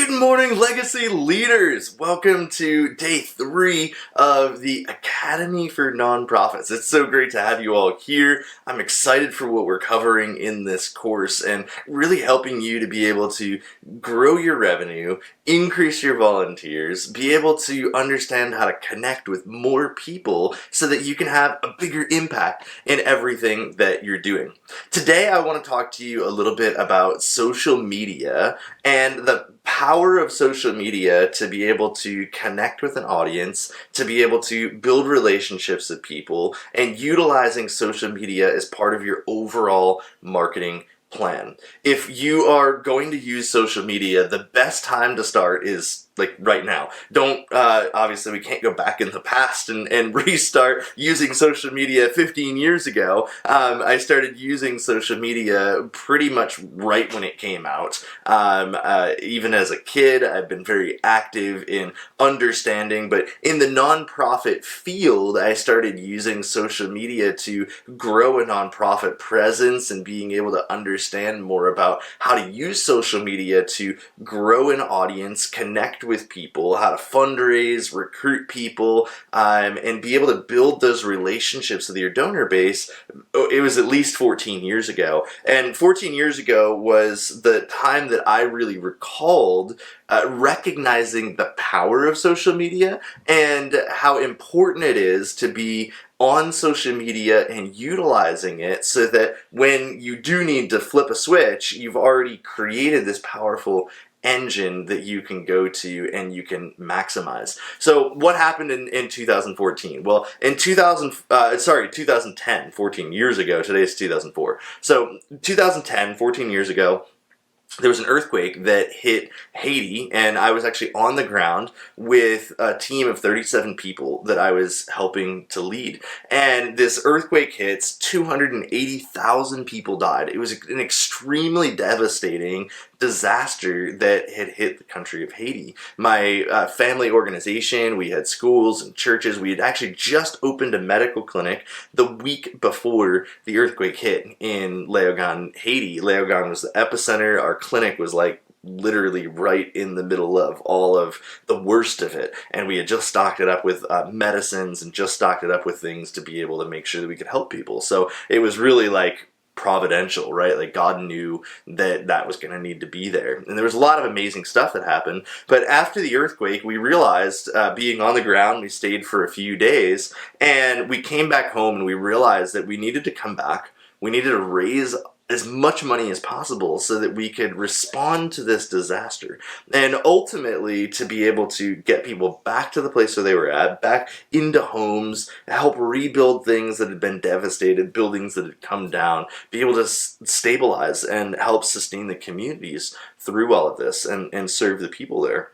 Good morning, Legacy Leaders! Welcome to day 3 of the Academy for Nonprofits. It's so great to have you all here. I'm excited for what we're covering in this course and really helping you to be able to grow your revenue, increase your volunteers, be able to understand how to connect with more people so that you can have a bigger impact in everything that you're doing. Today I want to talk to you a little bit about social media and the power of social media to be able to connect with an audience, to be able to build relationships with people, and utilizing social media as part of your overall marketing plan. If you are going to use social media, the best time to start is like right now. Don't, obviously we can't go back in the past and restart using social media 15 years ago. I started using social media pretty much right when it came out. Even as a kid, I've been very active in understanding, but in the nonprofit field, I started using social media to grow a nonprofit presence and being able to understand more about how to use social media to grow an audience, connect with people, how to fundraise, recruit people, and be able to build those relationships with your donor base. It was at least 14 years ago. And 14 years ago was the time that I really recalled recognizing the power of social media and how important it is to be on social media and utilizing it so that when you do need to flip a switch, you've already created this powerful engine that you can go to and you can maximize. So what happened in 2014? Well, in 2010, 14 years ago, today's 2004. So 2010, 14 years ago, there was an earthquake that hit Haiti, and I was actually on the ground with a team of 37 people that I was helping to lead. And this earthquake hits, 280,000 people died. It was an extremely devastating disaster that had hit the country of Haiti. My family organization, we had schools and churches. We had actually just opened a medical clinic the week before the earthquake hit in Léogâne, Haiti. Léogâne was the epicenter. Our clinic was like literally right in the middle of all of the worst of it, and we had just stocked it up with medicines and just stocked it up with things to be able to make sure that we could help people. So it was really like providential, right? Like God knew that that was going to need to be there. And there was a lot of amazing stuff that happened. But after the earthquake, we realized, being on the ground, we stayed for a few days, and we came back home and we realized that we needed to come back. We needed to raise as much money as possible so that we could respond to this disaster and ultimately to be able to get people back to the place where they were at, back into homes, help rebuild things that had been devastated, buildings that had come down, be able to stabilize and help sustain the communities through all of this and serve the people there.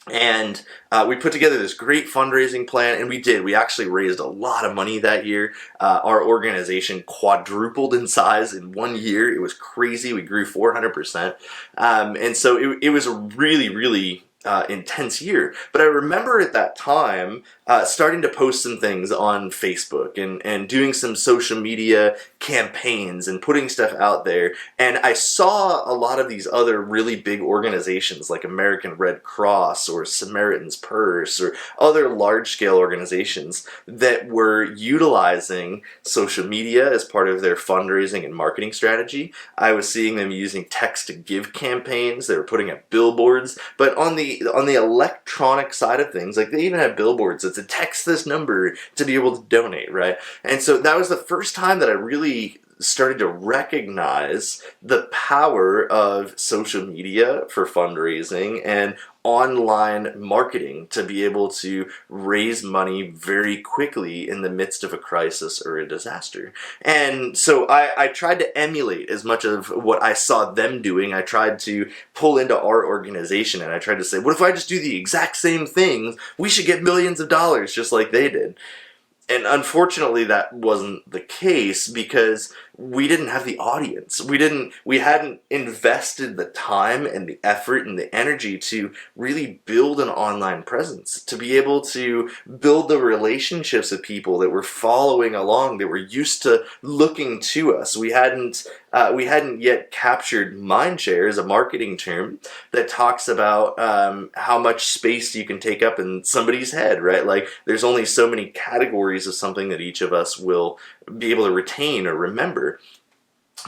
And we put together this great fundraising plan, and we did. We actually raised a lot of money that year. Our organization quadrupled in size in 1 year. It was crazy. We grew 400%. And so it was a really, really intense year. But I remember at that time starting to post some things on Facebook and doing some social media campaigns and putting stuff out there. And I saw a lot of these other really big organizations like American Red Cross or Samaritan's Purse or other large-scale organizations that were utilizing social media as part of their fundraising and marketing strategy. I was seeing them using text-to-give campaigns. They were putting up billboards. But on the electronic side of things, like they even had billboards that said text this number to be able to donate, right? And so that was the first time that I really started to recognize the power of social media for fundraising and online marketing to be able to raise money very quickly in the midst of a crisis or a disaster. And so I tried to emulate as much of what I saw them doing. I tried to pull into our organization, and I tried to say, what if I just do the exact same things? We should get millions of dollars just like they did. And unfortunately, that wasn't the case, because we didn't have the audience. We hadn't invested the time and the effort and the energy to really build an online presence, to be able to build the relationships of people that were following along, that were used to looking to us. We hadn't yet captured mindshare as a marketing term that talks about how much space you can take up in somebody's head, right? Like, there's only so many categories of something that each of us will be able to retain or remember.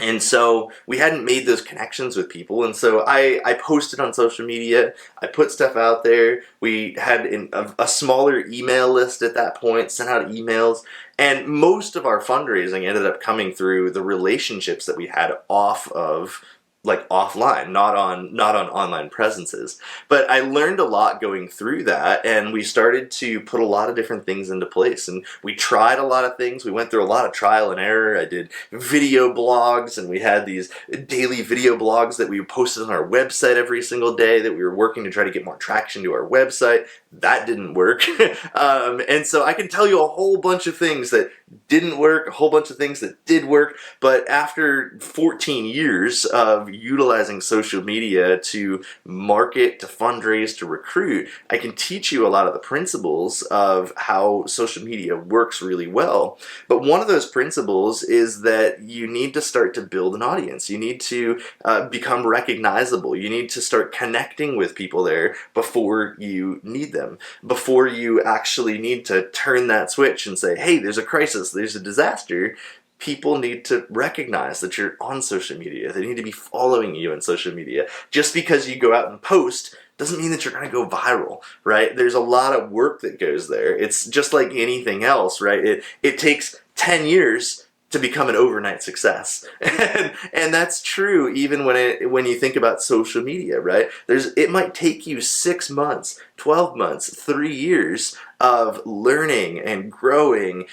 And so we hadn't made those connections with people. And so I posted on social media. I put stuff out there. We had a smaller email list at that point, sent out emails. And most of our fundraising ended up coming through the relationships that we had offline, not on online presences. But I learned a lot going through that, and we started to put a lot of different things into place, and we tried a lot of things. We went through a lot of trial and error. I did video blogs, and we had these daily video blogs that we posted on our website every single day, that we were working to try to get more traction to our website. That didn't work. And so I can tell you a whole bunch of things that didn't work, a whole bunch of things that did work. But after 14 years of utilizing social media to market, to fundraise, to recruit, I can teach you a lot of the principles of how social media works really well. But one of those principles is that you need to start to build an audience. You need to become recognizable. You need to start connecting with people there before you need them, before you actually need to turn that switch and say, hey, there's a crisis, there's a disaster. People need to recognize that you're on social media. They need to be following you on social media. Just because you go out and post doesn't mean that you're going to go viral, right? There's a lot of work that goes there. It's just like anything else, right? It takes 10 years to become an overnight success. And that's true even when you think about social media, right? It might take you 6 months, 12 months, 3 years of learning and growing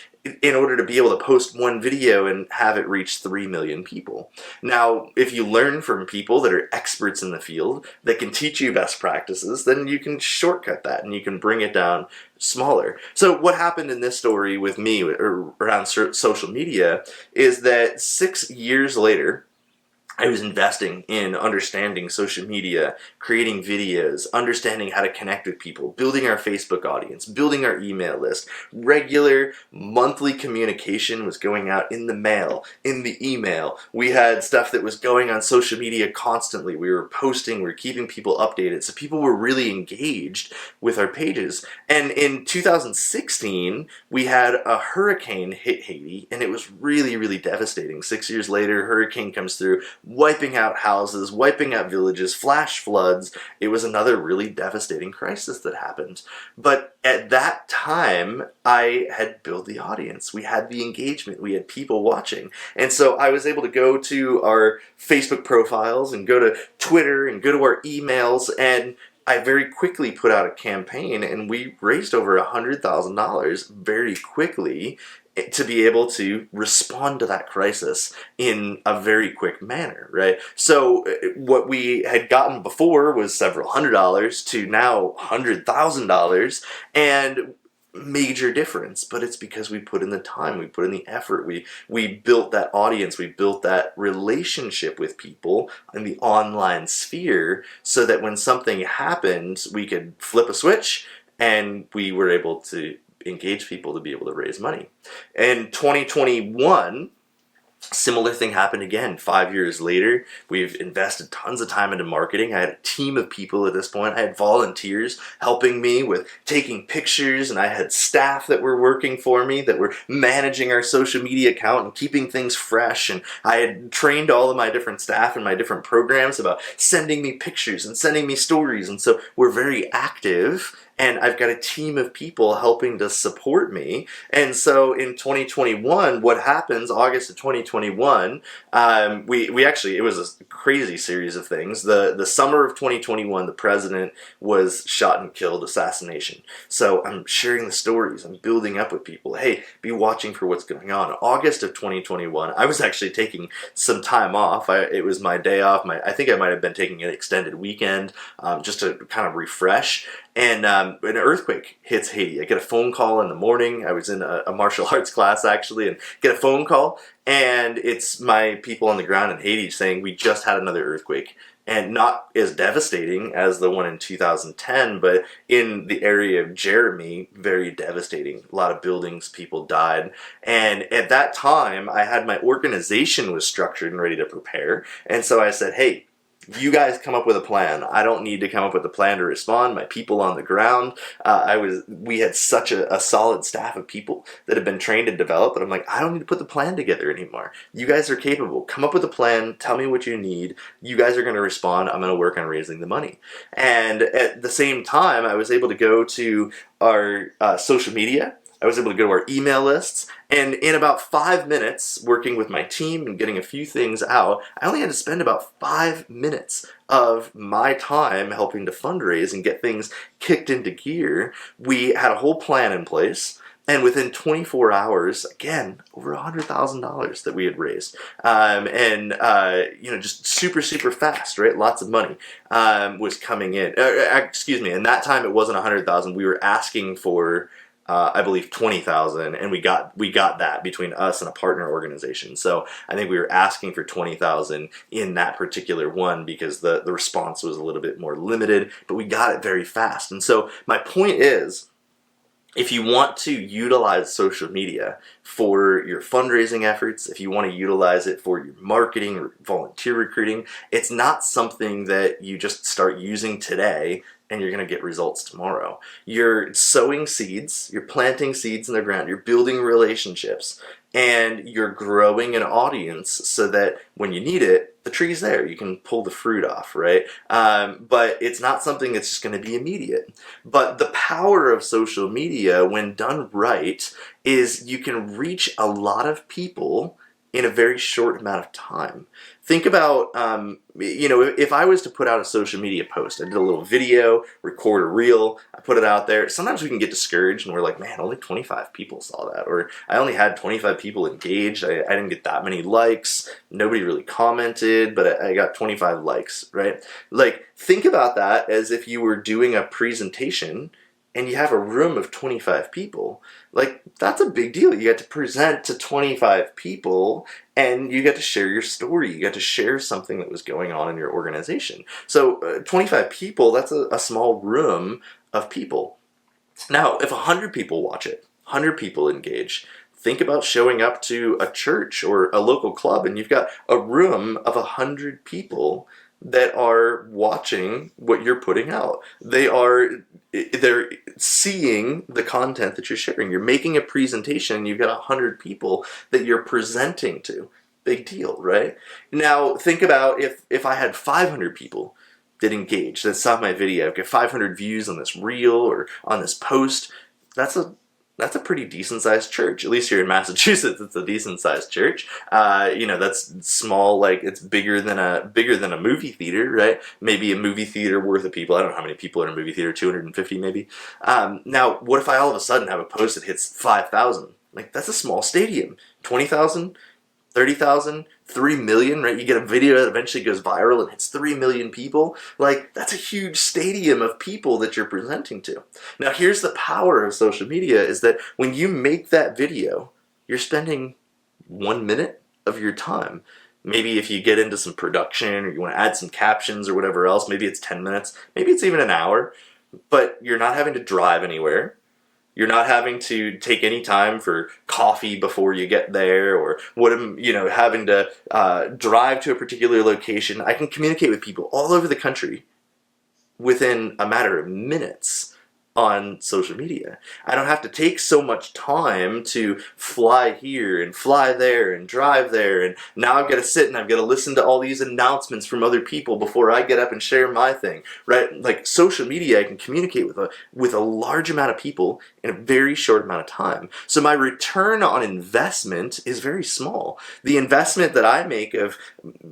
in order to be able to post one video and have it reach 3 million people. Now, if you learn from people that are experts in the field that can teach you best practices, then you can shortcut that and you can bring it down smaller. So what happened in this story with me around social media is that 6 years later, I was investing in understanding social media, creating videos, understanding how to connect with people, building our Facebook audience, building our email list. Regular monthly communication was going out in the mail, in the email. We had stuff that was going on social media constantly. We were posting, we were keeping people updated. So people were really engaged with our pages. And in 2016, we had a hurricane hit Haiti, and it was really, really devastating. 6 years later, hurricane comes through, wiping out houses, wiping out villages, flash floods. It was another really devastating crisis that happened. But at that time, I had built the audience. We had the engagement. We had people watching. And so I was able to go to our Facebook profiles and go to Twitter and go to our emails, and I very quickly put out a campaign, and we raised over $100,000 very quickly to be able to respond to that crisis in a very quick manner, right? So what we had gotten before was several $100s to now $100,000, and major difference. But it's because we put in the time, we put in the effort, we built that audience, we built that relationship with people in the online sphere, so that when something happened, we could flip a switch and we were able to engage people to be able to raise money. In 2021, similar thing happened again. 5 years later, we've invested tons of time into marketing. I had a team of people at this point. I had volunteers helping me with taking pictures, and I had staff that were working for me, that were managing our social media account and keeping things fresh. And I had trained all of my different staff and my different programs about sending me pictures and sending me stories. And so we're very active, and I've got a team of people helping to support me. And so in 2021, what happens, August of 2021, we actually, it was a crazy series of things. The summer of 2021, the president was shot and killed, assassination. So I'm sharing the stories, I'm building up with people. Hey, be watching for what's going on. August of 2021, I was actually taking some time off. It was my day off. I think I might have been taking an extended weekend just to kind of refresh. and an earthquake hits Haiti. I get a phone call in the morning. I was in a martial arts class actually, and get a phone call, and it's my people on the ground in Haiti saying we just had another earthquake. And not as devastating as the one in 2010, but in the area of Jeremy, very devastating. A lot of buildings, people died. And at that time, I had my organization was structured and ready to prepare. And so I said, hey, you guys come up with a plan. I don't need to come up with a plan to respond. My people on the ground, we had such a solid staff of people that have been trained and developed, and I'm like, I don't need to put the plan together anymore. You guys are capable. Come up with a plan. Tell me what you need. You guys are going to respond. I'm going to work on raising the money. And at the same time, I was able to go to our social media. I was able to go to our email lists, and in about 5 minutes, working with my team and getting a few things out, I only had to spend about 5 minutes of my time helping to fundraise and get things kicked into gear. We had a whole plan in place, and within 24 hours, again, over $100,000 that we had raised, just super, super fast, right? Lots of money was coming in. Excuse me, and that time it wasn't 100,000. We were asking for I believe 20,000, and we got that between us and a partner organization. So I think we were asking for 20,000 in that particular one because the response was a little bit more limited, but we got it very fast. And so my point is, if you want to utilize social media for your fundraising efforts, if you want to utilize it for your marketing or volunteer recruiting, it's not something that you just start using today and you're going to get results tomorrow. You're sowing seeds, you're planting seeds in the ground, you're building relationships, and you're growing an audience so that when you need it, the tree's there. You can pull the fruit off, right? But it's not something that's just going to be immediate. But the power of social media, when done right, is you can reach a lot of people in a very short amount of time. Think about, if I was to put out a social media post, I did a little video, record a reel, I put it out there. Sometimes we can get discouraged and we're like, man, only 25 people saw that. Or I only had 25 people engaged. I didn't get that many likes. Nobody really commented, but I got 25 likes, right? Like, think about that as if you were doing a presentation and you have a room of 25 people. Like, that's a big deal. You get to present to 25 people and you get to share your story. You get to share something that was going on in your organization. So 25 people, that's a small room of people. Now, if 100 people watch it, 100 people engage, think about showing up to a church or a local club and you've got a room of 100 people that are watching what you're putting out. They're seeing the content that you're sharing. You're making a presentation and you've got 100 people that you're presenting to. Big deal, right? Now think about if I had 500 people that engaged, that saw my video, get 500 views on this reel or on this post. That's a pretty decent-sized church. At least here in Massachusetts, it's a decent-sized church. That's small, like it's bigger than a movie theater, right? Maybe a movie theater worth of people. I don't know how many people are in a movie theater, 250 maybe. Now, what if I all of a sudden have a post that hits 5,000? Like, that's a small stadium. 20,000, 30,000, 3 million, right? You get a video that eventually goes viral and hits 3 million people. Like, that's a huge stadium of people that you're presenting to. Now, here's the power of social media is that when you make that video, you're spending 1 minute of your time. Maybe if you get into some production or you want to add some captions or whatever else, maybe it's 10 minutes, maybe it's even an hour, but you're not having to drive anywhere. You're not having to take any time for coffee before you get there or having to drive to a particular location. I can communicate with people all over the country within a matter of minutes on social media. I don't have to take so much time to fly here and fly there and drive there, and now I've got to sit and I've got to listen to all these announcements from other people before I get up and share my thing, right? Like, social media, I can communicate with a large amount of people in a very short amount of time. So my return on investment is very small. The investment that I make of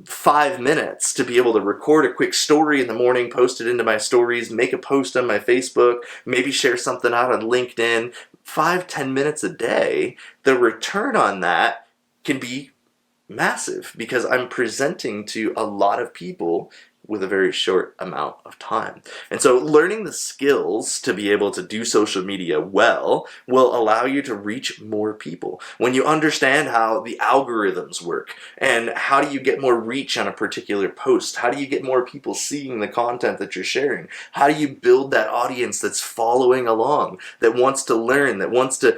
5 minutes to be able to record a quick story in the morning, post it into my stories, make a post on my Facebook, maybe share something out on LinkedIn, 5-10 minutes a day, the return on that can be massive because I'm presenting to a lot of people with a very short amount of time. And so learning the skills to be able to do social media well will allow you to reach more people. When you understand how the algorithms work and how do you get more reach on a particular post, how do you get more people seeing the content that you're sharing, how do you build that audience that's following along, that wants to learn, that wants to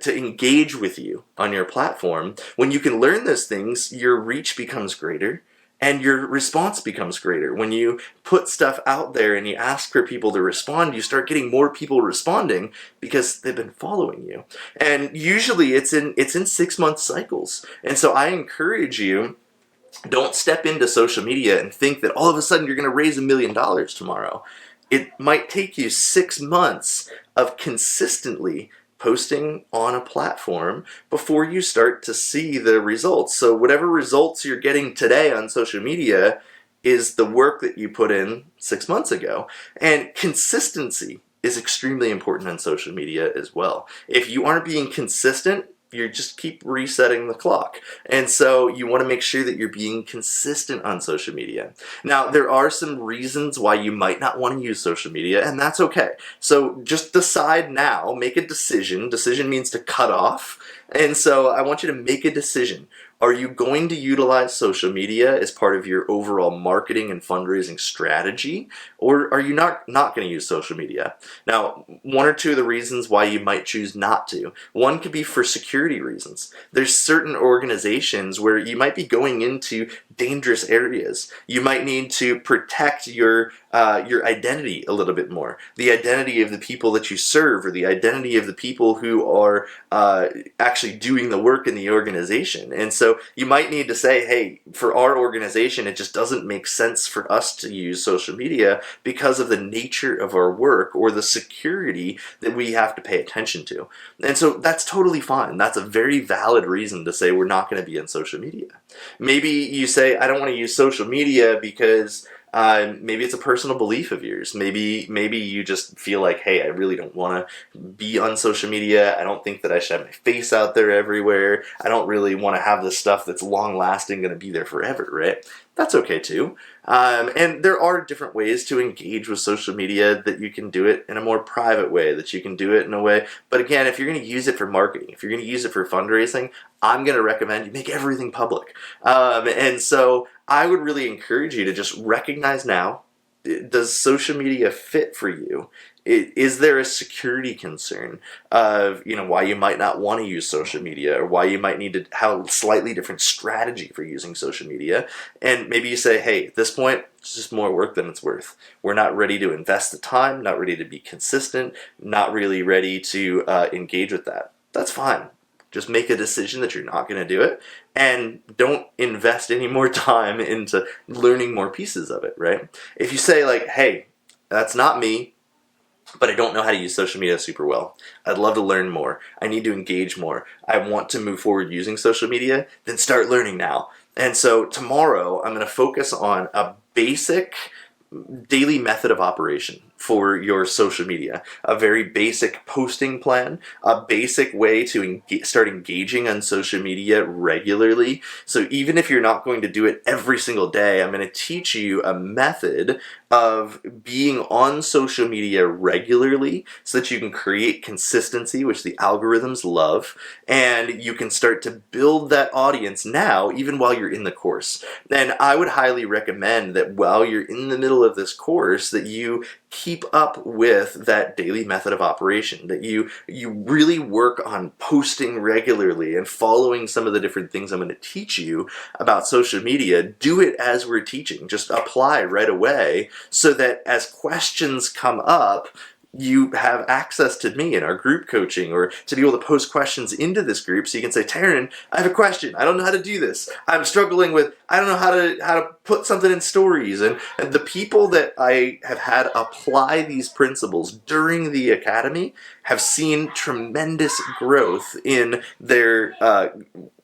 engage with you on your platform. When you can learn those things, your reach becomes greater and your response becomes greater. When you put stuff out there and you ask for people to respond, you start getting more people responding because they've been following you. And usually it's in 6-month cycles. And so I encourage you, don't step into social media and think that all of a sudden you're going to raise $1 million tomorrow. It might take you 6 months of consistently posting on a platform before you start to see the results. So whatever results you're getting today on social media is the work that you put in 6 months ago. And consistency is extremely important on social media as well. If you aren't being consistent, you just keep resetting the clock. And so you want to make sure that you're being consistent on social media. Now, there are some reasons why you might not want to use social media, and that's okay. So just decide now, make a decision. Decision means to cut off. And so I want you to make a decision. Are you going to utilize social media as part of your overall marketing and fundraising strategy? Or are you not going to use social media? Now, one or two of the reasons why you might choose not to. One could be for security reasons. There's certain organizations where you might be going into dangerous areas. You might need to protect your identity a little bit more. The identity of the people that you serve, or the identity of the people who are actually doing the work in the organization. And so you might need to say, hey, for our organization, it just doesn't make sense for us to use social media because of the nature of our work or the security that we have to pay attention to. And so that's totally fine. That's a very valid reason to say we're not going to be on social media. Maybe you say, I don't want to use social media because maybe it's a personal belief of yours. Maybe you just feel like, hey, I really don't want to be on social media. I don't think that I should have my face out there everywhere. I don't really want to have this stuff that's long lasting, going to be there forever, right? That's okay too. And there are different ways to engage with social media, that you can do it in a more private way, that you can do it in a way. But again, if you're going to use it for marketing, if you're going to use it for fundraising, I'm going to recommend you make everything public. And so I would really encourage you to just recognize now, does social media fit for you? Is there a security concern of why you might not want to use social media, or why you might need to have a slightly different strategy for using social media? And maybe you say, hey, at this point, it's just more work than it's worth. We're not ready to invest the time, not ready to be consistent, not really ready to engage with that. That's fine. Just make a decision that you're not going to do it, and don't invest any more time into learning more pieces of it, right? If you say like, hey, that's not me, but I don't know how to use social media super well. I'd love to learn more. I need to engage more. I want to move forward using social media. Then start learning now. And so tomorrow I'm going to focus on a basic daily method of operation for your social media, a very basic posting plan, a basic way to start engaging on social media regularly. So even if you're not going to do it every single day, I'm going to teach you a method of being on social media regularly so that you can create consistency, which the algorithms love, and you can start to build that audience now, even while you're in the course. And I would highly recommend that while you're in the middle of this course, that you keep up with that daily method of operation, that you really work on posting regularly and following some of the different things I'm going to teach you about social media. Do it as we're teaching. Just apply right away so that as questions come up, you have access to me in our group coaching, or to be able to post questions into this group so you can say, Taryn, I have a question. I don't know how to do this. I'm struggling with, I don't know how to put something in stories. And the people that I have had apply these principles during the academy have seen tremendous growth in their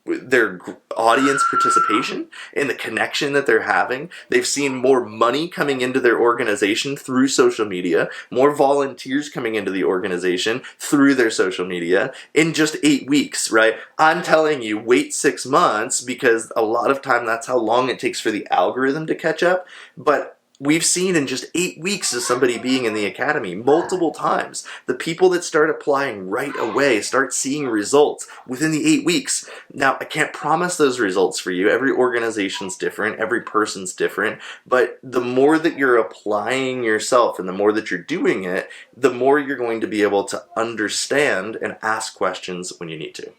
their audience participation and the connection that they're having. They've seen more money coming into their organization through social media, more volunteers coming into the organization through their social media in just 8 weeks, right? I'm telling you, wait 6 months, because a lot of time that's how long it takes for the algorithm to catch up. But we've seen in just 8 weeks of somebody being in the academy multiple times, the people that start applying right away start seeing results within the 8 weeks. Now, I can't promise those results for you. Every organization's different, every person's different, but the more that you're applying yourself and the more that you're doing it, the more you're going to be able to understand and ask questions when you need to.